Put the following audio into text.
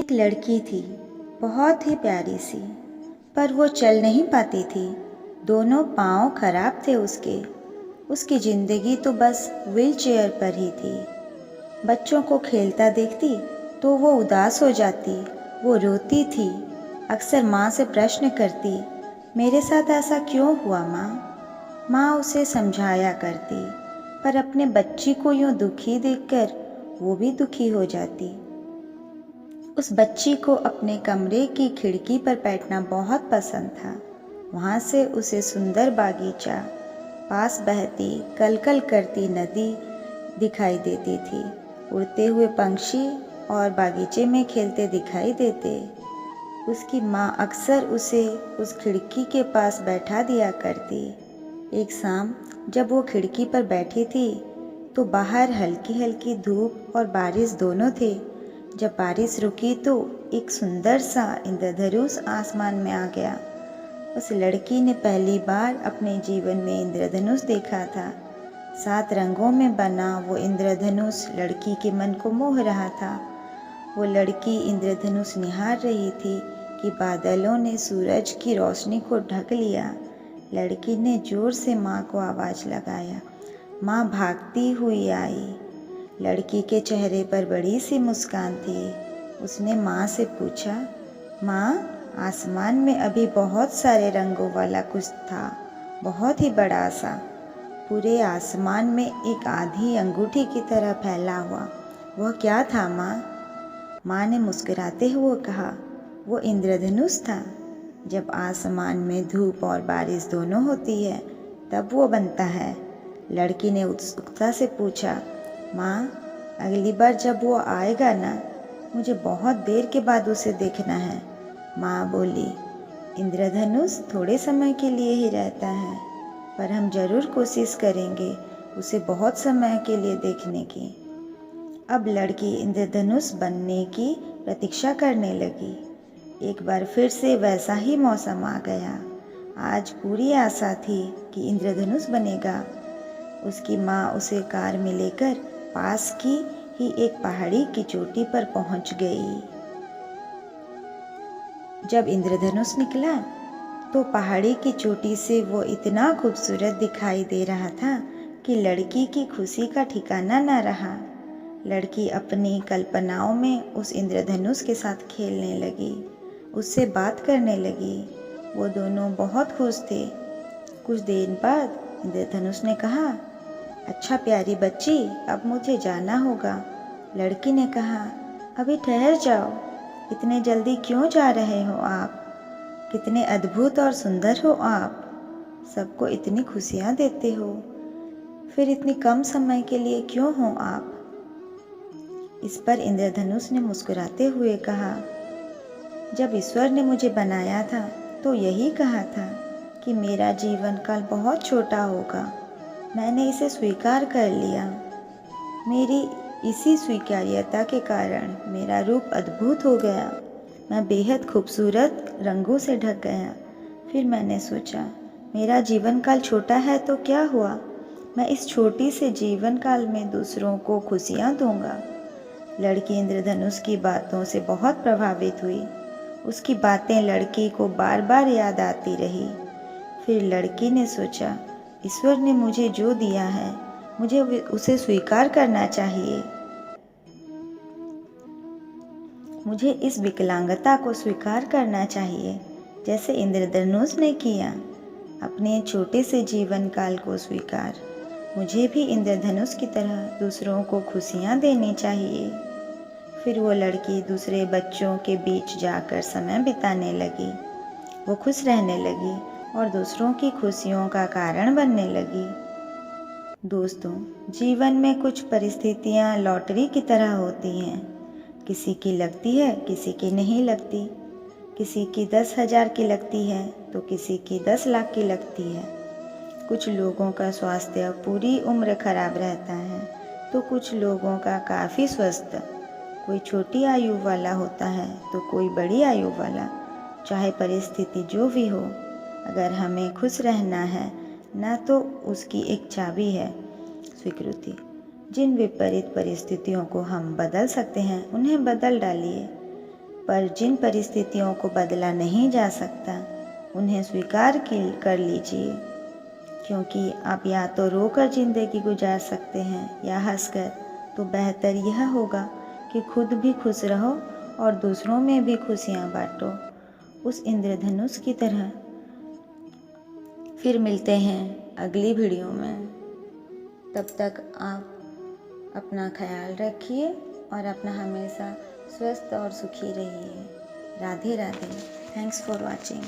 एक लड़की थी, बहुत ही प्यारी सी, पर वो चल नहीं पाती थी। दोनों पाँव खराब थे उसके। उसकी ज़िंदगी तो बस व्हील चेयर पर ही थी। बच्चों को खेलता देखती तो वो उदास हो जाती, वो रोती थी। अक्सर माँ से प्रश्न करती, मेरे साथ ऐसा क्यों हुआ माँ? माँ उसे समझाया करती, पर अपने बच्ची को यूँ दुखी देखकर वो भी दुखी हो जाती। उस बच्ची को अपने कमरे की खिड़की पर बैठना बहुत पसंद था। वहाँ से उसे सुंदर बागीचा, पास बहती कलकल करती नदी दिखाई देती थी। उड़ते हुए पंछी और बागीचे में खेलते दिखाई देते। उसकी माँ अक्सर उसे उस खिड़की के पास बैठा दिया करती। एक शाम जब वो खिड़की पर बैठी थी तो बाहर हल्की हल्की धूप और बारिश दोनों थे। जब बारिश रुकी तो एक सुंदर सा इंद्रधनुष आसमान में आ गया। उस लड़की ने पहली बार अपने जीवन में इंद्रधनुष देखा था। 7 रंगों में बना वो इंद्रधनुष लड़की के मन को मोह रहा था। वो लड़की इंद्रधनुष निहार रही थी कि बादलों ने सूरज की रोशनी को ढक लिया। लड़की ने जोर से माँ को आवाज़ लगाया। माँ भागती हुई आई। लड़की के चेहरे पर बड़ी सी मुस्कान थी। उसने माँ से पूछा, माँ, आसमान में अभी बहुत सारे रंगों वाला कुछ था, बहुत ही बड़ा सा, पूरे आसमान में एक आधी अंगूठी की तरह फैला हुआ। वह क्या था माँ? माँ ने मुस्कुराते हुए कहा, वो इंद्रधनुष था। जब आसमान में धूप और बारिश दोनों होती है तब वो बनता है। लड़की ने उत्सुकता से पूछा, माँ, अगली बार जब वो आएगा ना, मुझे बहुत देर के बाद उसे देखना है। माँ बोली, इंद्रधनुष थोड़े समय के लिए ही रहता है, पर हम जरूर कोशिश करेंगे उसे बहुत समय के लिए देखने की। अब लड़की इंद्रधनुष बनने की प्रतीक्षा करने लगी। एक बार फिर से वैसा ही मौसम आ गया। आज पूरी आशा थी कि इंद्रधनुष बनेगा। उसकी माँ उसे कार में लेकर पास की ही एक पहाड़ी की चोटी पर पहुंच गई। जब इंद्रधनुष निकला तो पहाड़ी की चोटी से वो इतना खूबसूरत दिखाई दे रहा था कि लड़की की खुशी का ठिकाना न रहा। लड़की अपनी कल्पनाओं में उस इंद्रधनुष के साथ खेलने लगी, उससे बात करने लगी। वो दोनों बहुत खुश थे। कुछ देर बाद इंद्रधनुष ने कहा, अच्छा प्यारी बच्ची, अब मुझे जाना होगा। लड़की ने कहा, अभी ठहर जाओ, इतने जल्दी क्यों जा रहे हो आप? कितने अद्भुत और सुंदर हो आप, सबको इतनी खुशियाँ देते हो, फिर इतनी कम समय के लिए क्यों हो आप? इस पर इंद्रधनुष ने मुस्कुराते हुए कहा, जब ईश्वर ने मुझे बनाया था तो यही कहा था कि मेरा जीवन काल बहुत छोटा होगा। मैंने इसे स्वीकार कर लिया। मेरी इसी स्वीकार्यता के कारण मेरा रूप अद्भुत हो गया। मैं बेहद खूबसूरत रंगों से ढक गया। फिर मैंने सोचा, मेरा जीवन काल छोटा है तो क्या हुआ? मैं इस छोटी से जीवन काल में दूसरों को खुशियाँ दूंगा। लड़की इंद्रधनुष की बातों से बहुत प्रभावित हुई। उसकी बातें लड़की को बार बार याद आती रही। फिर लड़की ने सोचा, ईश्वर ने मुझे जो दिया है मुझे उसे स्वीकार करना चाहिए। मुझे इस विकलांगता को स्वीकार करना चाहिए, जैसे इंद्रधनुष ने किया। अपने छोटे से जीवन काल को स्वीकार। मुझे भी इंद्रधनुष की तरह दूसरों को खुशियाँ देनी चाहिए। फिर वो लड़की दूसरे बच्चों के बीच जाकर समय बिताने लगी। वो खुश रहने लगी और दूसरों की खुशियों का कारण बनने लगी। दोस्तों, जीवन में कुछ परिस्थितियाँ लॉटरी की तरह होती हैं। किसी की लगती है, किसी की नहीं लगती। किसी की 10,000 की लगती है तो किसी की 10 लाख की लगती है। कुछ लोगों का स्वास्थ्य पूरी उम्र खराब रहता है तो कुछ लोगों का काफ़ी स्वस्थ। कोई छोटी आयु वाला होता है तो कोई बड़ी आयु वाला। चाहे परिस्थिति जो भी हो, अगर हमें खुश रहना है ना, तो उसकी एक चाबी है, स्वीकृति। जिन विपरीत परिस्थितियों को हम बदल सकते हैं उन्हें बदल डालिए। पर जिन परिस्थितियों को बदला नहीं जा सकता उन्हें स्वीकार कर लीजिए, क्योंकि आप या तो रोकर ज़िंदगी गुजार सकते हैं या हंसकर। तो बेहतर यह होगा कि खुद भी खुश रहो और दूसरों में भी खुशियाँ बांटो, उस इंद्रधनुष की तरह। फिर मिलते हैं अगली वीडियो में। तब तक आप अपना ख्याल रखिए और अपना हमेशा स्वस्थ और सुखी रहिए। Radhe Radhe. Thanks for watching.